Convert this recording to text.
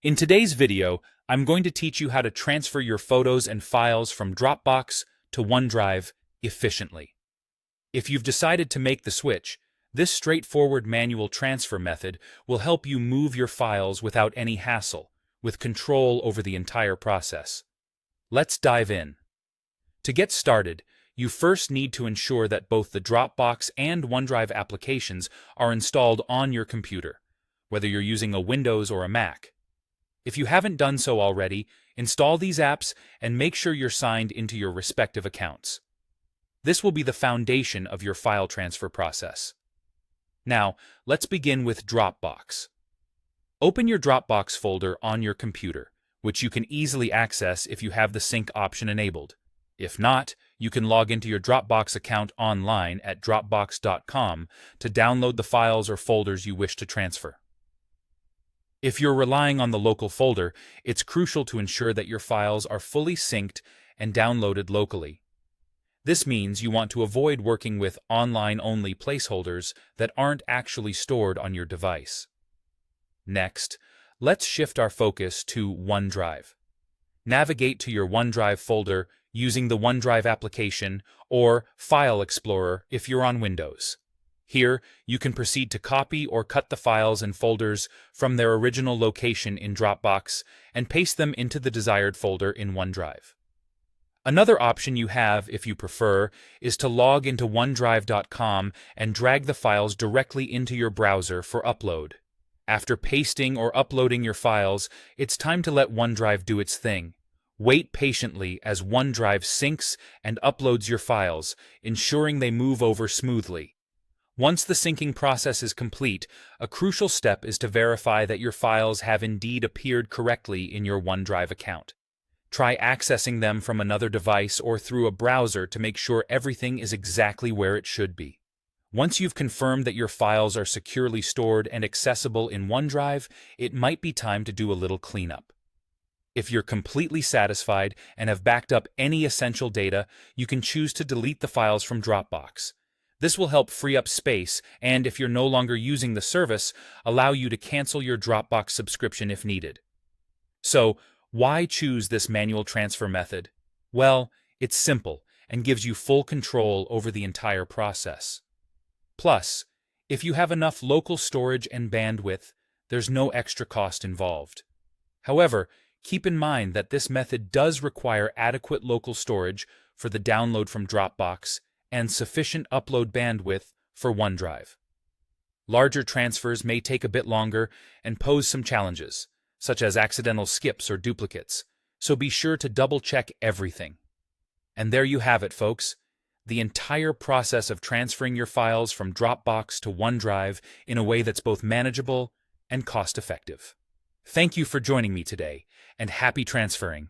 In today's video, I'm going to teach you how to transfer your photos and files from Dropbox to OneDrive efficiently. If you've decided to make the switch, this straightforward manual transfer method will help you move your files without any hassle, with control over the entire process. Let's dive in. To get started, you first need to ensure that both the Dropbox and OneDrive applications are installed on your computer, whether you're using a Windows or a Mac. If you haven't done so already, install these apps and make sure you're signed into your respective accounts. This will be the foundation of your file transfer process. Now, let's begin with Dropbox. Open your Dropbox folder on your computer, which you can easily access if you have the sync option enabled. If not, you can log into your Dropbox account online at dropbox.com to download the files or folders you wish to transfer. If you're relying on the local folder, it's crucial to ensure that your files are fully synced and downloaded locally. This means you want to avoid working with online-only placeholders that aren't actually stored on your device. Next, let's shift our focus to OneDrive. Navigate to your OneDrive folder using the OneDrive application or File Explorer if you're on Windows. Here, you can proceed to copy or cut the files and folders from their original location in Dropbox and paste them into the desired folder in OneDrive. Another option you have, if you prefer, is to log into OneDrive.com and drag the files directly into your browser for upload. After pasting or uploading your files, it's time to let OneDrive do its thing. Wait patiently as OneDrive syncs and uploads your files, ensuring they move over smoothly. Once the syncing process is complete, a crucial step is to verify that your files have indeed appeared correctly in your OneDrive account. Try accessing them from another device or through a browser to make sure everything is exactly where it should be. Once you've confirmed that your files are securely stored and accessible in OneDrive, it might be time to do a little cleanup. If you're completely satisfied and have backed up any essential data, you can choose to delete the files from Dropbox. This will help free up space and, if you're no longer using the service, allow you to cancel your Dropbox subscription if needed. So, why choose this manual transfer method? Well, it's simple and gives you full control over the entire process. Plus, if you have enough local storage and bandwidth, there's no extra cost involved. However, keep in mind that this method does require adequate local storage for the download from Dropbox and sufficient upload bandwidth for OneDrive. Larger transfers may take a bit longer and pose some challenges, such as accidental skips or duplicates, so be sure to double-check everything. And there you have it, folks, the entire process of transferring your files from Dropbox to OneDrive in a way that's both manageable and cost-effective. Thank you for joining me today, and happy transferring.